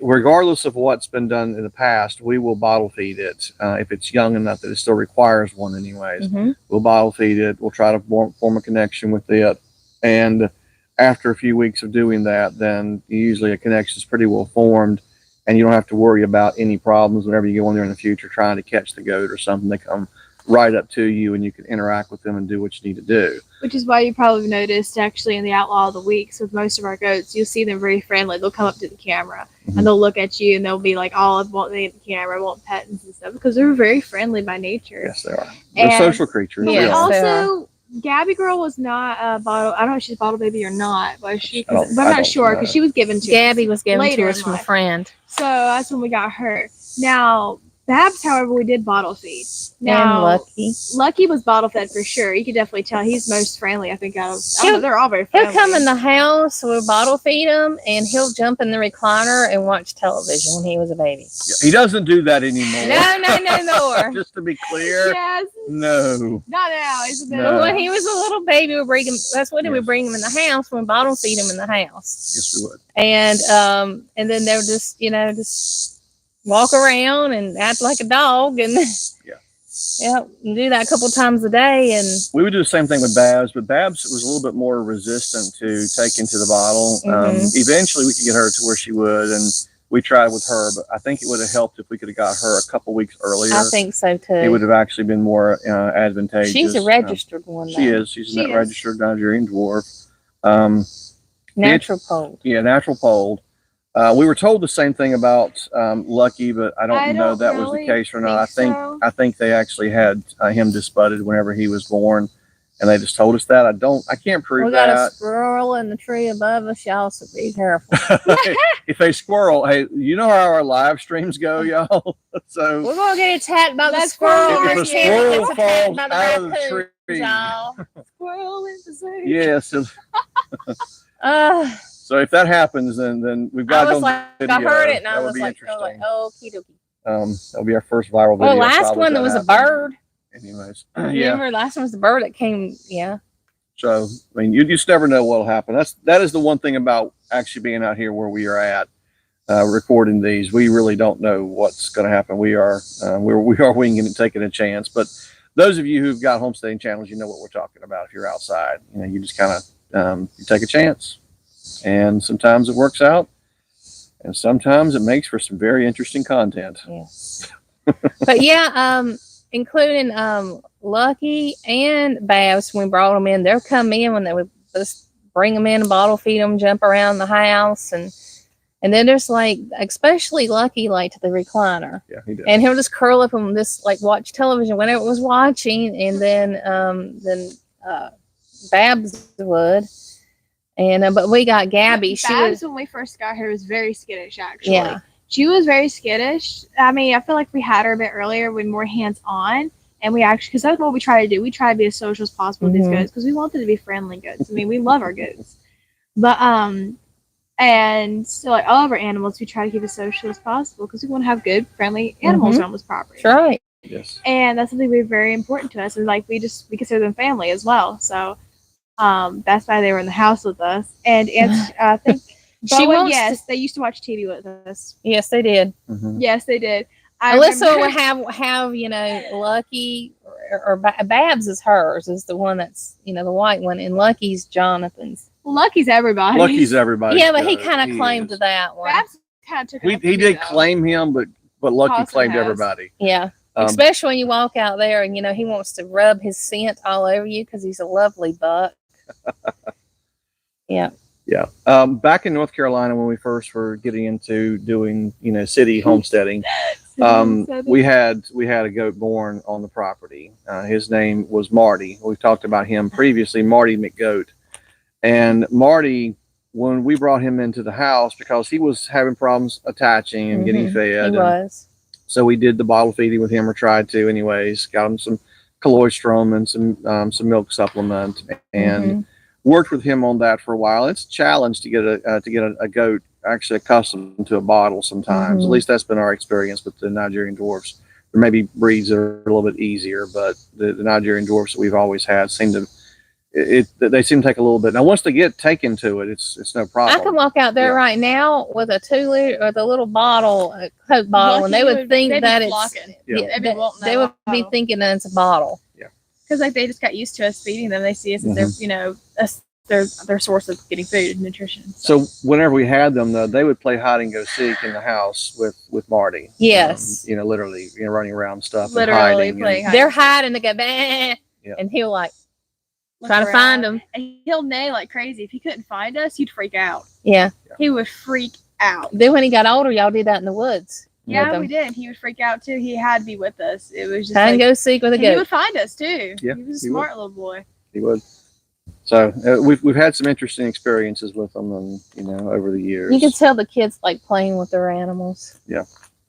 regardless of what's been done in the past, we will bottle feed it if it's young enough that it still requires one. Anyways, Mhm. we'll bottle feed it. We'll try to form a connection with it, and after a few weeks of doing that, then usually a connection is pretty well formed, and you don't have to worry about any problems whenever you go in there in the future trying to catch the goat or something. They come right up to you, and you can interact with them and do what you need to do. Which is why you probably noticed actually in the Outlaw of the Weeks with most of our goats, you'll see them very friendly. They'll come up to the camera Mhm. and they'll look at you and they'll be like, oh, I want the camera, I want pets and stuff because they're very friendly by nature. Yes, they are. They're And- social creatures. But they we Yes, are. they also, Gabby girl was not a bottle. I don't know if she's a bottle baby or not, but I don't- I'm I not don't sure know. because she was given to Gabby us. was given later to us in from a life. friend. So that's when we got her. Now, Babs, however, we did bottle feed. And Now, Lucky. Lucky was bottle fed for sure. You could definitely tell he's most friendly. I think out of I don't know, He'll- they're all very He'll friendly. come in the house, we'll bottle feed him, and he'll jump in the recliner and watch television when he was a baby. He doesn't do that anymore. No more. Just to be clear, Yes, no. not now. He's a bit. No. But when he was a little baby, we bring him. That's when we Yes. bring him in the house. We bottle feed him in the house, Yes, we would. and then they'll just walk around and act like a dog, and yeah, do that a couple times a day, and We would do the same thing with Babs, but Babs was a little bit more resistant to taking to the bottle. Eventually, we could get her to where she would, and we tried with her, but I think it would have helped if we could have got her a couple weeks earlier. I think so too. It would have actually been more advantageous. She's a registered one. She though. is. She's She a is. registered Nigerian dwarf. Natural polled. Yeah, natural polled. We were told the same thing about Lucky, but I don't know that was the really case or not. so. I think they actually had him disbudded whenever he was born, and they just told us that. I can't prove We got a that. squirrel in the tree above us, y'all, so be careful. If a squirrel, hey, you know how our live streams go, y'all. So We're gonna get attacked by the That squirrel. squirrel if a is here. Karen squirrel gets attacked falls by the out of the raccoons, tree, y'all. Squirrel in the zoo. yes. Uh, So if that happens, then we've got I it was on like, video. I heard it, and I That would was be like, interesting. okie dokie. That'll be our first viral video. Well, last probably, one if there was a happens. bird. Anyways, You yeah. remember last one was the bird that came? Yeah. So I mean, you just never know what'll happen. That is the one thing about actually being out here where we are at, recording these. We really don't know what's going to happen. We are winging and taking a chance. But those of you who've got homesteading channels, you know what we're talking about. If you're outside, you just kind of you take a chance, and sometimes it works out, and sometimes it makes for some very interesting content. Yes. But yeah, including Lucky and Babs, when we brought them in, they'll come in when they would just bring them in, bottle feed them, jump around the house, and then there's like, especially Lucky, like to the recliner. Yeah, he did. And he'll just curl up and just like watch television whenever it was watching, and then Babs would. And but we got Gabby. She Babs, was, when we first got her, was very skittish, actually. yeah. She was very skittish. I mean, I feel like we had her a bit earlier with more hands-on. And we actually, because that's what we try to do. We try to be as social as possible with these goats because we want them to be friendly goats. I mean, we love our goats. But, and so like all of our animals, we try to keep as social as possible because we want to have good, friendly animals around this property. That's right. Yes. And that's something very important to us. And like, we consider them family as well. So, that's why they were in the house with us. And I think, yes, they used to watch TV with us. Yes, they did. Mm-hmm. Yes, they did. Alyssa would have Lucky or Babs is hers, is the one that's the white one, and Lucky's Jonathan's. Lucky's everybody. Lucky's everybody. Yeah, but he kind of claimed to that one. Babs kind of took it. He did claim him, but Lucky Austin claimed has. everybody. Yeah. Especially when you walk out there and he wants to rub his scent all over you because he's a lovely buck. Yeah. Yeah. Back in North Carolina, when we first were getting into doing, city homesteading, we had a goat born on the property. His name was Marty. We've talked about him previously, Marty McGoat. And Marty, when we brought him into the house, because he was having problems attaching and getting fed. He was. So we did the bottle feeding with him, or tried to anyways, got him some colostrum and some milk supplement, and worked with him on that for a while. It's a challenge to get a goat actually accustomed to a bottle sometimes. At least that's been our experience with the Nigerian dwarfs. There may be breeds that are a little bit easier, but the Nigerian dwarfs that we've always had they seem to take a little bit. Now, once they get taken to it, it's no problem. I can walk out there right now with a 2 liter or the little bottle, a Coke bottle, and they would think that they would be thinking that it's a bottle. Yeah. Because like they just got used to us feeding them. They see us as their source of getting food and nutrition. So whenever we had them, though, they would play hide and go seek in the house with Marty. Yes. Literally, running around and stuff. Literally and playing hide. They're hiding. They go, bah, and he'll trying to find them. And he'll neigh like crazy. If he couldn't find us, he'd freak out. Yeah. He would freak out. Then when he got older, y'all did that in the woods. Yeah, we did. He would freak out too. He had to be with us. It was just hide and go seek with a goat. He would find us too. Yeah, he was a smart little boy. He would. So we've had some interesting experiences with them, and over the years. You can tell the kids like playing with their animals. Yeah.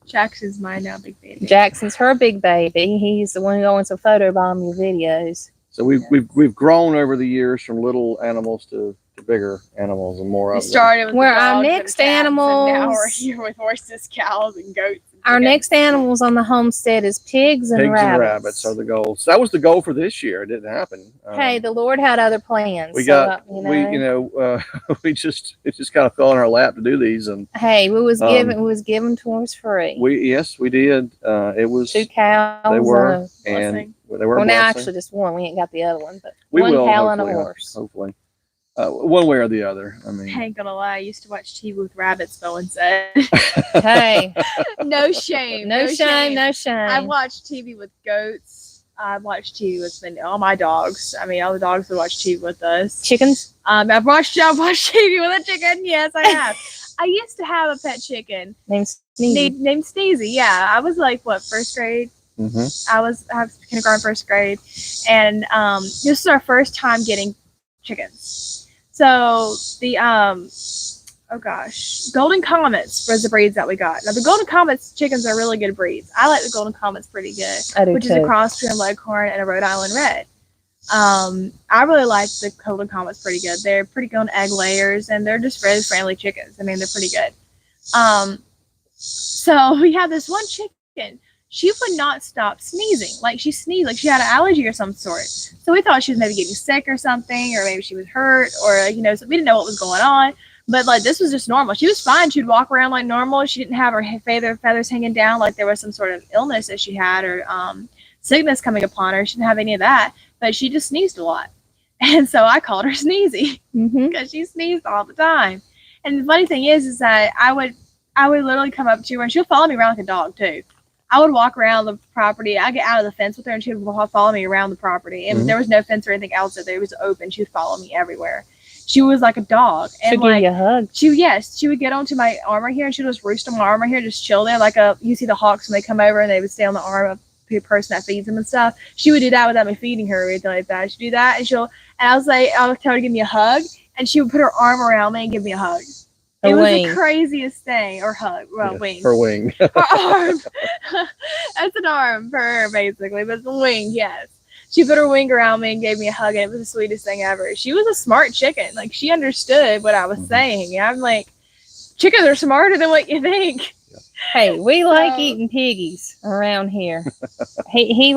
Jackson's mine now, big baby. Jackson's her big baby. He's the one who always photobomb your videos. So we've grown over the years from little animals to bigger animals and more of them. We started with our next animals. And now we're here with horses, cows, and goats. Our next animals on the homestead is pigs and rabbits. Pigs and rabbits are the goals. That was the goal for this year. It didn't happen. Hey, the Lord had other plans. We got it just kind of fell in our lap to do these, and hey, we was given to us free. We did. It was 2 cows. They were blessing. They were. Well, now actually just one. We ain't got the other one, but we one will, cow and a horse. Hopefully. One way or the other. I mean, I ain't gonna lie, I used to watch TV with rabbits, Bowen said. Hey. No shame. No shame. I watched TV with goats. I watched TV with all my dogs. I mean, all the dogs would watch TV with us. Chickens? I've watched TV with a chicken. Yes, I have. I used to have a pet chicken. Named Sneezy. Named Sneezy, yeah. I was like, first grade? Mm-hmm. I have kindergarten, first grade, and this is our first time getting chickens. So the oh gosh, Golden Comets was the breeds that we got. Now the Golden Comets chickens are really good breeds. I like the Golden Comets pretty good, I do which too. is a cross between a Leghorn and a Rhode Island Red. I really like the Golden Comets pretty good. They're pretty good on egg layers, and they're just very friendly chickens. I mean, they're pretty good. So we had this one chicken. She would not stop sneezing. Like she sneezed, like she had an allergy or some sort. So we thought she was maybe getting sick or something, or maybe she was hurt, or so we didn't know what was going on. But like this was just normal. She was fine. She'd walk around like normal. She didn't have her feathers hanging down like there was some sort of illness that she had or sickness coming upon her. She didn't have any of that, but she just sneezed a lot. And so I called her Sneezy because she sneezed all the time. And the funny thing is that I would literally come up to her and she'll follow me around like a dog too. I would walk around the property. I get out of the fence with her and she would follow me around the property. And there was no fence or anything else there. It was open. She would follow me everywhere. She was like a dog. And She'll give you a hug. She would get onto my arm right here and she would just roost on my arm right here, just chill there. Like you see the hawks when they come over and they would stay on the arm of the person that feeds them and stuff. She would do that without me feeding her or anything like that. She'd do that and I would tell her to give me a hug and she would put her arm around me and give me a hug. It was the craziest thing. Or hug. Well, wing. Her wing. Her arm. That's an arm for her, basically. But it's a wing, yes. She put her wing around me and gave me a hug, and it was the sweetest thing ever. She was a smart chicken. Like, she understood what I was saying. And I'm like, chickens are smarter than what you think. Hey, we like eating piggies around here. He's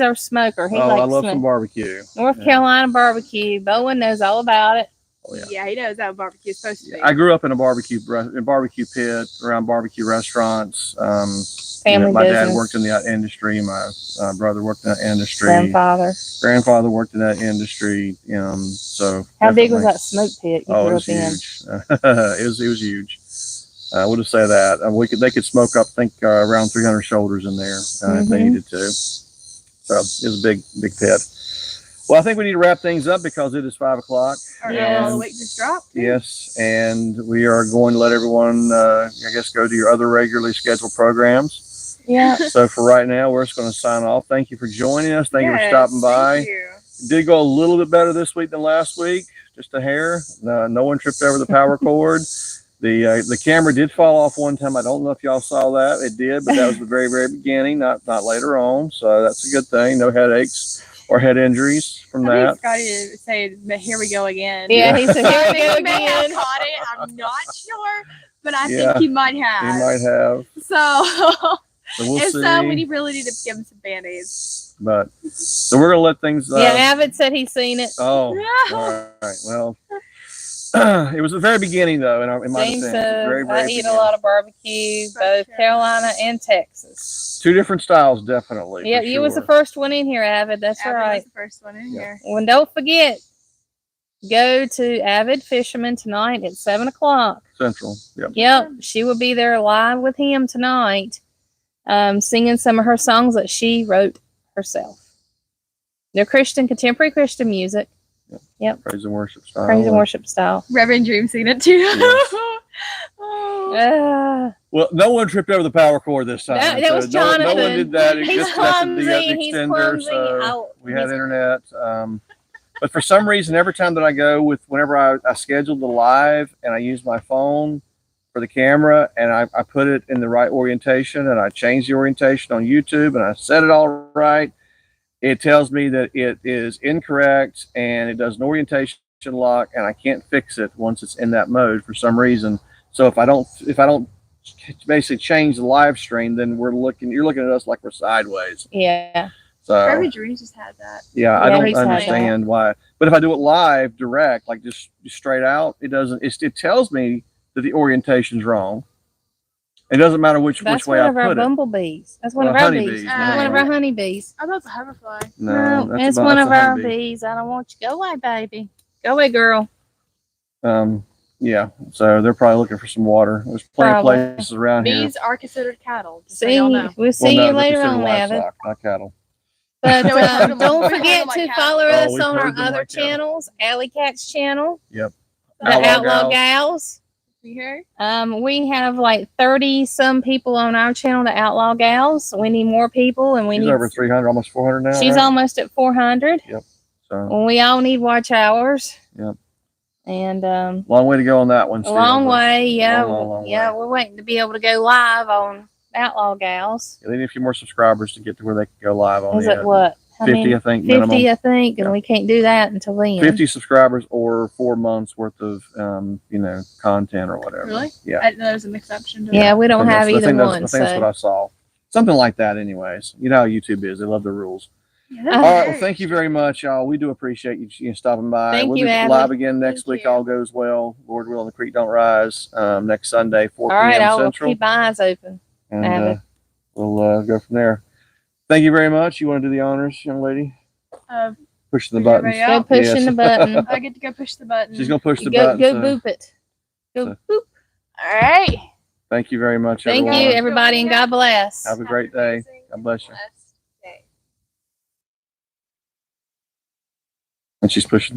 our smoker. He likes I love some barbecue. North Carolina barbecue. Bowen knows all about it. Oh, yeah, he knows how barbecue is supposed to be. I grew up in a barbecue pit around barbecue restaurants. Family my business. dad worked in that industry. My brother worked in that industry. Grandfather worked in that industry. So how big was that smoke pit you grew up in? Huge. It was huge. I would have said that they could smoke up, around 300 shoulders in there if they needed to. So it was a big pit. Well, I think we need to wrap things up because it is 5 o'clock. Our Outlaw Week just dropped. Yes, and we are going to let everyone, I guess, go to your other regularly scheduled programs. Yeah. So for right now, we're just going to sign off. Thank you for joining us. Thank you for stopping by. Thank you. It did go a little bit better this week than last week, just a hair. No one tripped over the power cord. The camera did fall off one time. I don't know if y'all saw that. It did, but that was the very, very beginning, not later on. So that's a good thing. No headaches or head injuries from that. I think Scotty did say, but here we go again. Yeah, he said, here we go He may have again. caught it. I'm not sure, but I think he might have. He might have. So we'll see. So we really need to give him some Band-Aids. But so we're gonna let things. Avid said he's seen it. Oh, all right. Well, it was the very beginning though, in my James defense. says, Very, very I eat beginning. a lot of barbecue, both Carolina and Texas. Two different styles, definitely. Yeah, you was the first one in here, Avid. That's Avid right. was the first one in here. Well, don't forget, go to Avid Fisherman tonight at 7 o'clock. Central. Yep. Yep, she will be there live with him tonight, singing some of her songs that she wrote herself. They're contemporary Christian music. Yep. Praise and worship style. Praise and worship style. Reverend Dream seen it too. Well, no one tripped over the power cord this time. That was Jonathan. No one did that. It He's just tested the clumsy. He's extender, clumsy. so we had internet. But for some reason, every time that I go whenever I schedule the live and I use my phone for the camera and I put it in the right orientation and I change the orientation on YouTube and I set it all right, it tells me that it is incorrect and it does an orientation lock and I can't fix it once it's in that mode for some reason. So if I don't basically change the live stream, then you're looking at us like we're sideways. Yeah. So Reverend Dream just had that. yeah, I don't he's had understand why. But if I do it live, direct, like just straight out, it doesn't. It tells me that the orientation's wrong. It doesn't matter which way I put it. That's one of our bumblebees. That's one of our bees. That's one of our honeybees. I thought it was a hoverfly. No, it's one of our bees. I don't want you. Go away, baby. Go away, girl. Yeah. So they're probably looking for some water. There's plenty of places around here. Bees are considered cattle. See, we'll see you later on, Avid. Not cattle. But don't forget to follow us on our heard them other like cattle. channels. Alley Cat's channel. Yep. The Outlaw Gals. You hear? We have like 30 some people on our channel, the Outlaw Gals. We need more people, and we She's need over 300, almost 400 now. She's right? almost at 400. So We all need watch hours. Yep. And long way to go on that one. a Still, long but way, yeah, long yeah. way. We're waiting to be able to go live on Outlaw Gals. They need a few more subscribers to get to where they can go live on Is the it what? How 50, many? I think, 50, minimum. I think, and Yeah. we can't do that until then. 50 subscribers or 4 months worth of content or whatever. Really? Yeah. I didn't know there was a mixed option to Yeah, that. we don't have either one. I think that's what I saw. Something like that, anyways. You know how YouTube is; they love the rules. Yeah, All right. Well, thank you very much, y'all. We do appreciate you stopping by. Thank we'll you, be Abby. live again next Thank week. you. All goes well. Lord willing, the creek don't rise. Next Sunday, 4 All right, p.m. I will Central. keep my eyes open. And Abby. we'll go from there. Thank you very much. You want to do the honors, young lady? Pushing the push buttons. everybody out? Go pushing Yes. the button. I get to go push the button. She's gonna push the Go button. boop it. Go so- boop. All right. Thank you very much, Thank everyone. you, everybody, and God bless. Have a great day. God bless you. Blessed day. And she's pushing the